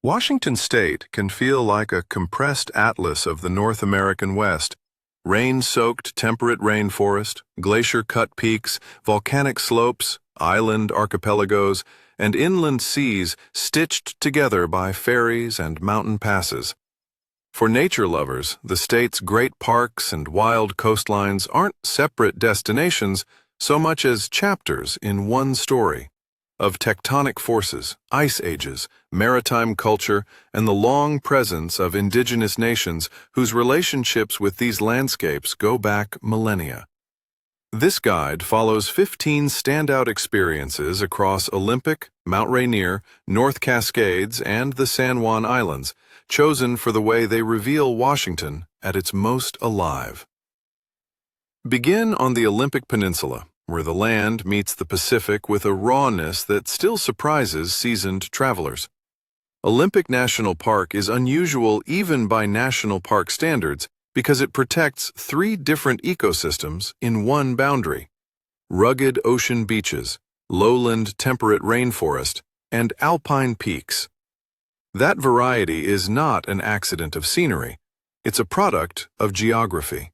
Washington State can feel like a compressed atlas of the North American West. Rain-soaked temperate rainforest, glacier-cut peaks, volcanic slopes, island archipelagos, and inland seas stitched together by ferries and mountain passes. For nature lovers, the state's great parks and wild coastlines aren't separate destinations so much as chapters in one story of tectonic forces, ice ages, maritime culture, and the long presence of indigenous nations whose relationships with these landscapes go back millennia. This guide follows 15 standout experiences across Olympic, Mount Rainier, North Cascades, and the San Juan Islands, chosen for the way they reveal Washington at its most alive. Begin on the Olympic Peninsula, where the land meets the Pacific with a rawness that still surprises seasoned travelers. Olympic National Park is unusual even by national park standards because it protects 3 different ecosystems in one boundary: rugged ocean beaches, lowland temperate rainforest, and alpine peaks. That variety is not an accident of scenery, it's a product of geography.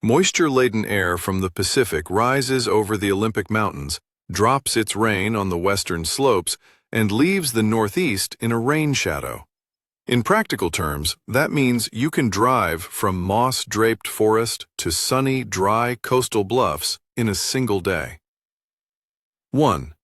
Moisture-laden air from the Pacific rises over the Olympic Mountains, drops its rain on the western slopes, and leaves the Northeast in a rain shadow. In practical terms, that means you can drive from moss-draped forest to sunny, dry coastal bluffs in a single day. 1.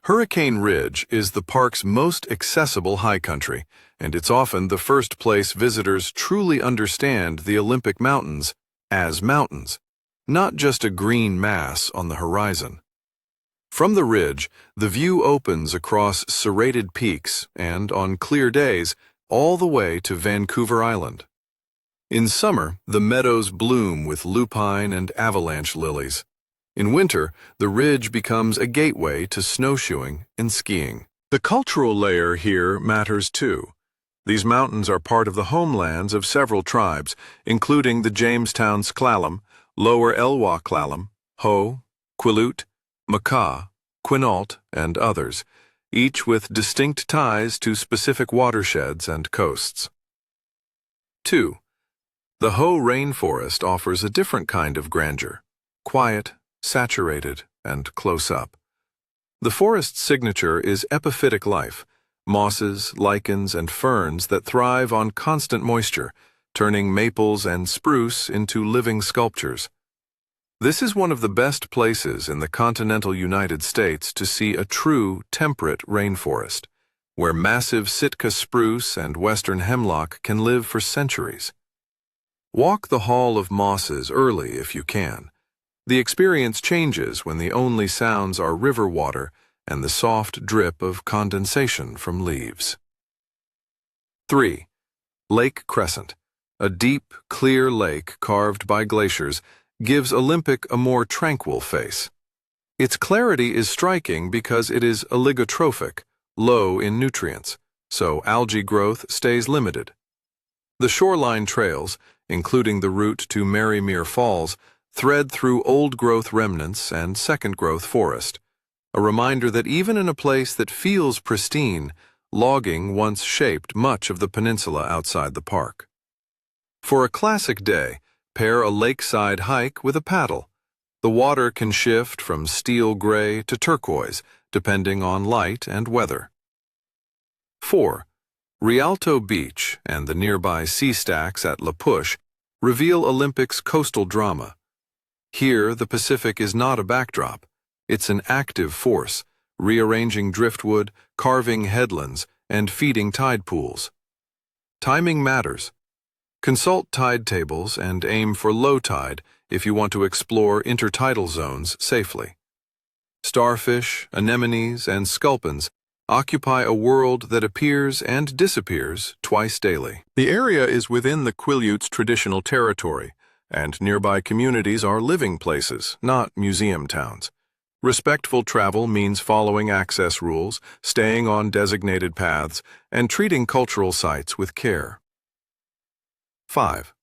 Hurricane Ridge is the park's most accessible high country, and it's often the first place visitors truly understand the Olympic Mountains as mountains, not just a green mass on the horizon. From the ridge, the view opens across serrated peaks and, on clear days, all the way to Vancouver Island. In summer, the meadows bloom with lupine and avalanche lilies. In winter, the ridge becomes a gateway to snowshoeing and skiing. The cultural layer here matters too. These mountains are part of the homelands of several tribes, including the Jamestown S'Klallam, Lower Elwha Klallam, Ho, Quileute, Makah, Quinault, and others, each with distinct ties to specific watersheds and coasts. 2. The Ho rainforest offers a different kind of grandeur, quiet, saturated, and close up. The forest's signature is epiphytic life, mosses, lichens, and ferns that thrive on constant moisture, turning maples and spruce into living sculptures. This is one of the best places in the continental United States to see a true temperate rainforest, where massive Sitka spruce and western hemlock can live for centuries. Walk the Hall of Mosses early if you can. The experience changes when the only sounds are river water and the soft drip of condensation from leaves. 3. Lake Crescent, a deep, clear lake carved by glaciers, gives Olympic a more tranquil face. Its clarity is striking because it is oligotrophic, low in nutrients, so algae growth stays limited. The shoreline trails, including the route to Rainier Falls, thread through old-growth remnants and second-growth forest, a reminder that even in a place that feels pristine, logging once shaped much of the peninsula outside the park. For a classic day, pair a lakeside hike with a paddle. The water can shift from steel gray to turquoise, depending on light and weather. 4. Rialto Beach and the nearby sea stacks at La Push reveal Olympic's coastal drama. Here, the Pacific is not a backdrop. It's an active force, rearranging driftwood, carving headlands, and feeding tide pools. Timing matters. Consult tide tables and aim for low tide if you want to explore intertidal zones safely. Starfish, anemones, and sculpins occupy a world that appears and disappears twice daily. The area is within the Quileute's traditional territory, and nearby communities are living places, not museum towns. Respectful travel means following access rules, staying on designated paths, and treating cultural sites with care. 5.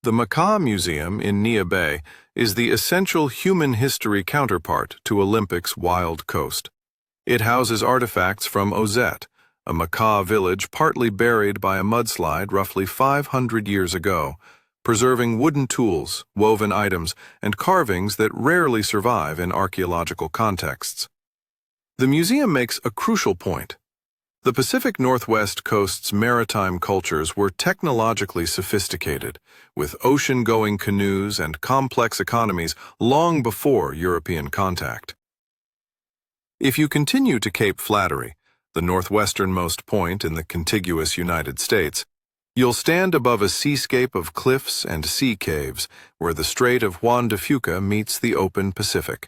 The Makah Museum in Nia Bay is the essential human history counterpart to Olympic's wild coast. It houses artifacts from Ozette, a Macaw village partly buried by a mudslide roughly 500 years ago, preserving wooden tools, woven items, and carvings that rarely survive in archaeological contexts. The museum makes a crucial point. The Pacific Northwest coast's maritime cultures were technologically sophisticated, with ocean-going canoes and complex economies long before European contact. If you continue to Cape Flattery, the northwesternmost point in the contiguous United States, you'll stand above a seascape of cliffs and sea caves where the Strait of Juan de Fuca meets the open Pacific,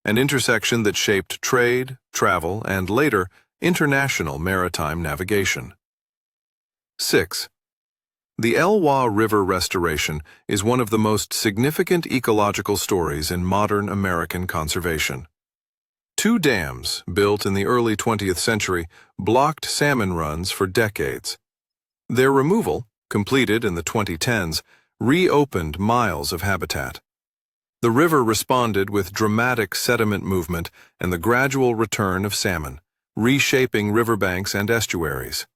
an intersection that shaped trade, travel, and later, international maritime navigation. 6. The Elwha River restoration is one of the most significant ecological stories in modern American conservation. Two dams, built in the early 20th century, blocked salmon runs for decades. Their removal, completed in the 2010s, reopened miles of habitat. The river responded with dramatic sediment movement and the gradual return of salmon, reshaping riverbanks and estuaries.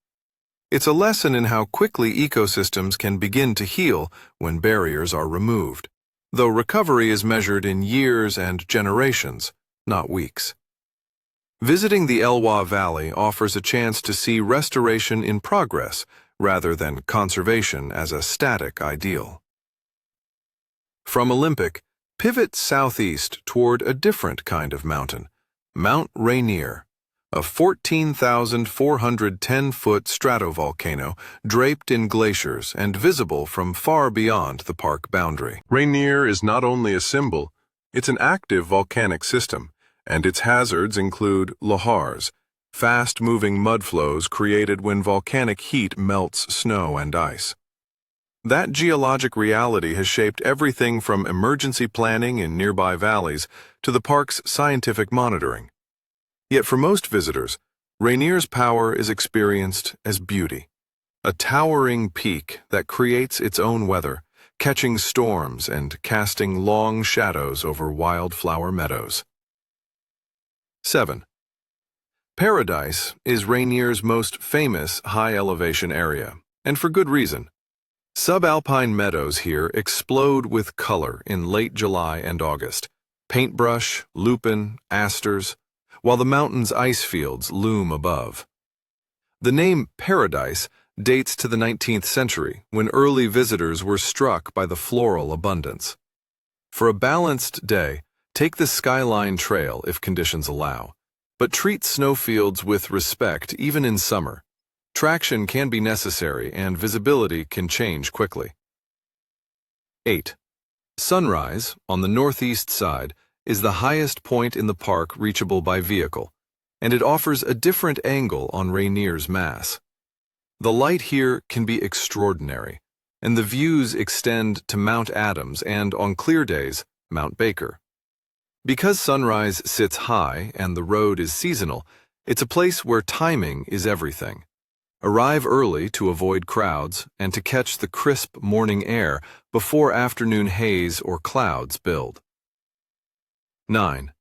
It's a lesson in how quickly ecosystems can begin to heal when barriers are removed, though recovery is measured in years and generations, not weeks. Visiting the Elwha Valley offers a chance to see restoration in progress rather than conservation as a static ideal. From Olympic, pivot southeast toward a different kind of mountain, Mount Rainier, a 14,410-foot stratovolcano draped in glaciers and visible from far beyond the park boundary. Rainier is not only a symbol, it's an active volcanic system, and its hazards include lahars, fast-moving mudflows created when volcanic heat melts snow and ice. That geologic reality has shaped everything from emergency planning in nearby valleys to the park's scientific monitoring. Yet for most visitors, Rainier's power is experienced as beauty, a towering peak that creates its own weather, catching storms and casting long shadows over wildflower meadows. 7. Paradise is Rainier's most famous high-elevation area, and for good reason. Subalpine meadows here explode with color in late July and August, paintbrush, lupin, asters, while the mountain's ice fields loom above. The name Paradise dates to the 19th century, when early visitors were struck by the floral abundance. For a balanced day, take the Skyline Trail if conditions allow, but treat snowfields with respect even in summer. Traction can be necessary and visibility can change quickly. 8. Sunrise, on the northeast side, is the highest point in the park reachable by vehicle, and it offers a different angle on Rainier's mass. The light here can be extraordinary, and the views extend to Mount Adams and, on clear days, Mount Baker. Because sunrise sits high and the road is seasonal, it's a place where timing is everything. Arrive early to avoid crowds and to catch the crisp morning air before afternoon haze or clouds build. 9.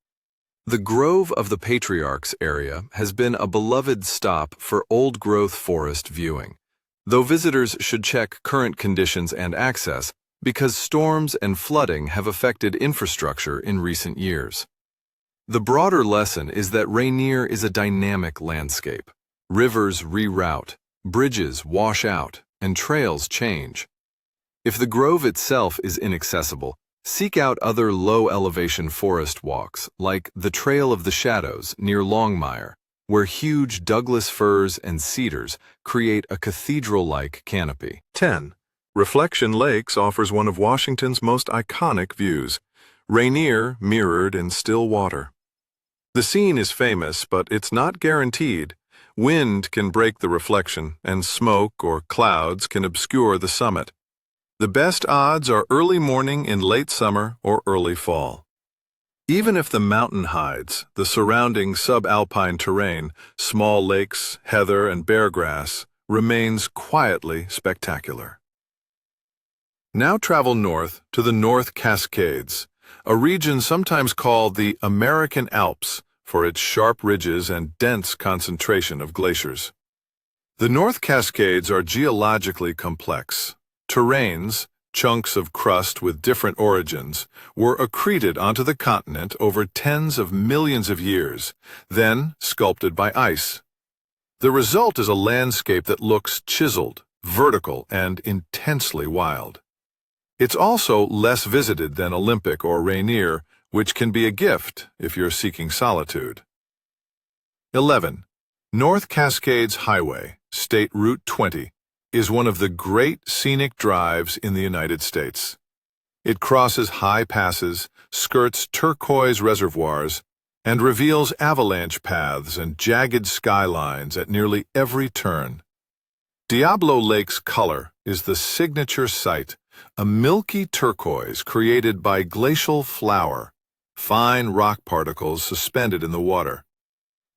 The Grove of the Patriarchs area has been a beloved stop for old-growth forest viewing, though visitors should check current conditions and access because storms and flooding have affected infrastructure in recent years. The broader lesson is that Rainier is a dynamic landscape. Rivers reroute, bridges wash out, and trails change. If the grove itself is inaccessible, seek out other low-elevation forest walks, like the Trail of the Shadows near Longmire, where huge Douglas firs and cedars create a cathedral-like canopy. 10. Reflection Lakes offers one of Washington's most iconic views, Rainier mirrored in still water. The scene is famous, but it's not guaranteed. Wind can break the reflection, and smoke or clouds can obscure the summit. The best odds are early morning in late summer or early fall. Even if the mountain hides, the surrounding subalpine terrain, small lakes, heather, and bear grass, remains quietly spectacular. Now travel north to the North Cascades, a region sometimes called the American Alps for its sharp ridges and dense concentration of glaciers. The North Cascades are geologically complex. Terrains, chunks of crust with different origins, were accreted onto the continent over tens of millions of years, then sculpted by ice. The result is a landscape that looks chiseled, vertical, and intensely wild. It's also less visited than Olympic or Rainier, which can be a gift if you're seeking solitude. 11. North Cascades Highway, State Route 20, is one of the great scenic drives in the United States. It crosses high passes, skirts turquoise reservoirs, and reveals avalanche paths and jagged skylines at nearly every turn. Diablo Lake's color is the signature sight, a milky turquoise created by glacial flour, fine rock particles suspended in the water.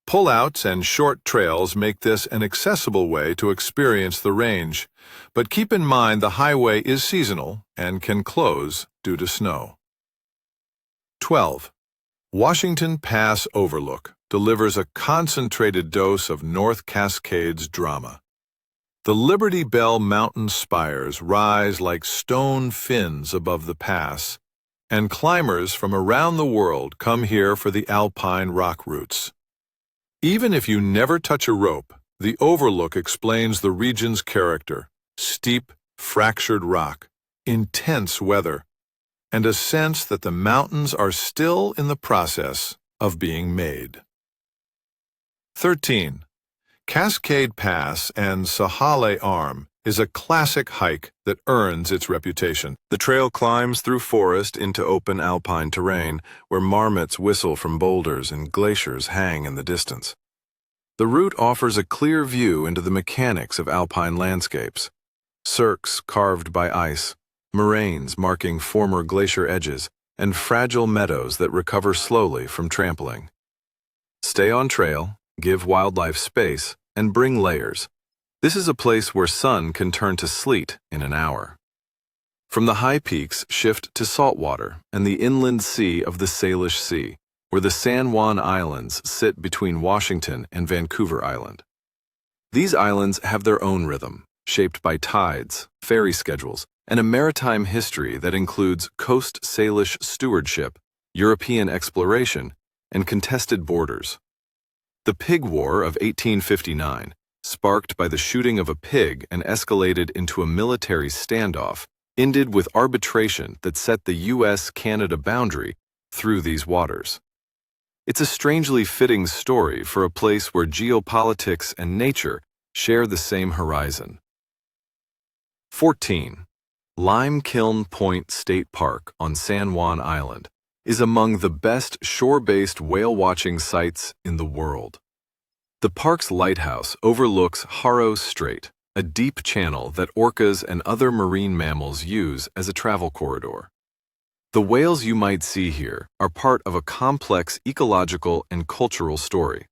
Pullouts and short trails make this an accessible way to experience the range, but keep in mind the highway is seasonal and can close due to snow. 12. Washington Pass Overlook delivers a concentrated dose of North Cascades drama. The Liberty Bell mountain spires rise like stone fins above the pass, and climbers from around the world come here for the alpine rock routes. Even if you never touch a rope, the overlook explains the region's character: steep, fractured rock, intense weather, and a sense that the mountains are still in the process of being made. 13. Cascade Pass and Sahale Arm is a classic hike that earns its reputation. The trail climbs through forest into open alpine terrain, where marmots whistle from boulders and glaciers hang in the distance. The route offers a clear view into the mechanics of alpine landscapes: cirques carved by ice, moraines marking former glacier edges, and fragile meadows that recover slowly from trampling. Stay on trail, give wildlife space, and bring layers. This is a place where sun can turn to sleet in an hour. From the high peaks, shift to saltwater and the inland sea of the Salish Sea, where the San Juan Islands sit between Washington and Vancouver Island. These islands have their own rhythm, shaped by tides, ferry schedules, and a maritime history that includes Coast Salish stewardship, European exploration, and contested borders. The Pig War of 1859, sparked by the shooting of a pig and escalated into a military standoff, ended with arbitration that set the U.S.-Canada boundary through these waters. It's a strangely fitting story for a place where geopolitics and nature share the same horizon. 14. Lime Kiln Point State Park on San Juan Island is among the best shore-based whale-watching sites in the world. The park's lighthouse overlooks Haro Strait, a deep channel that orcas and other marine mammals use as a travel corridor. The whales you might see here are part of a complex ecological and cultural story.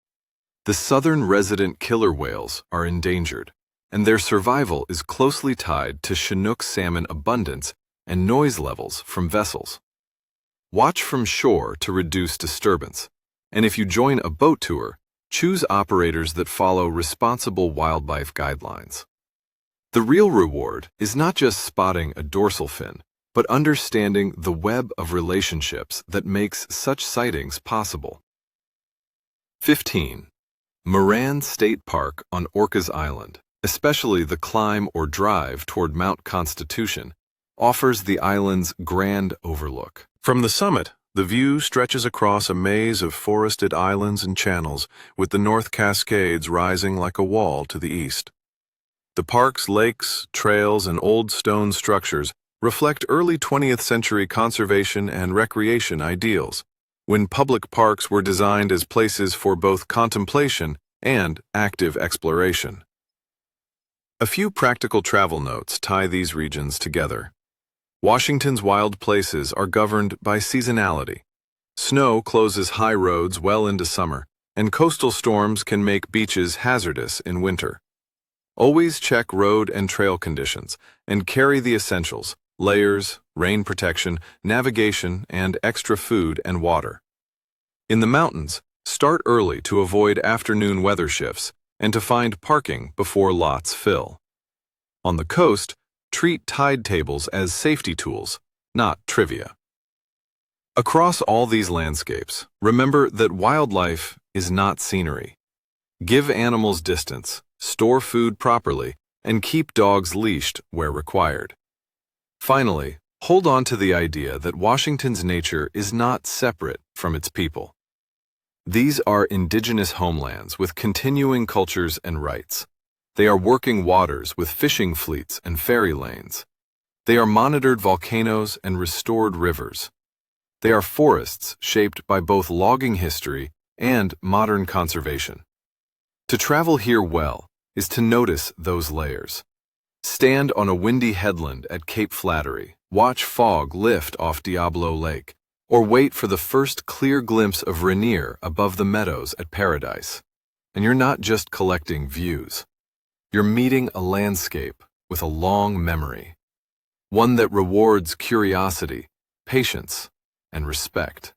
The southern resident killer whales are endangered, and their survival is closely tied to Chinook salmon abundance and noise levels from vessels. Watch from shore to reduce disturbance, and if you join a boat tour, choose operators that follow responsible wildlife guidelines. The real reward is not just spotting a dorsal fin, but understanding the web of relationships that makes such sightings possible. 15. Moran State Park on Orcas Island, especially the climb or drive toward Mount Constitution, offers the island's grand overlook. From the summit, the view stretches across a maze of forested islands and channels, with the North Cascades rising like a wall to the east. The park's lakes, trails, and old stone structures reflect early 20th century conservation and recreation ideals, when public parks were designed as places for both contemplation and active exploration. A few practical travel notes tie these regions together. Washington's wild places are governed by seasonality. Snow closes high roads well into summer, and coastal storms can make beaches hazardous in winter. Always check road and trail conditions, and carry the essentials: layers, rain protection, navigation, and extra food and water. In the mountains, start early to avoid afternoon weather shifts, and to find parking before lots fill. On the coast, treat tide tables as safety tools, not trivia. Across all these landscapes, remember that wildlife is not scenery. Give animals distance, store food properly, and keep dogs leashed where required. Finally, hold on to the idea that Washington's nature is not separate from its people. These are indigenous homelands with continuing cultures and rights. They are working waters with fishing fleets and ferry lanes. They are monitored volcanoes and restored rivers. They are forests shaped by both logging history and modern conservation. To travel here well is to notice those layers. Stand on a windy headland at Cape Flattery, watch fog lift off Diablo Lake, or wait for the first clear glimpse of Rainier above the meadows at Paradise. And you're not just collecting views. You're meeting a landscape with a long memory, one that rewards curiosity, patience, and respect.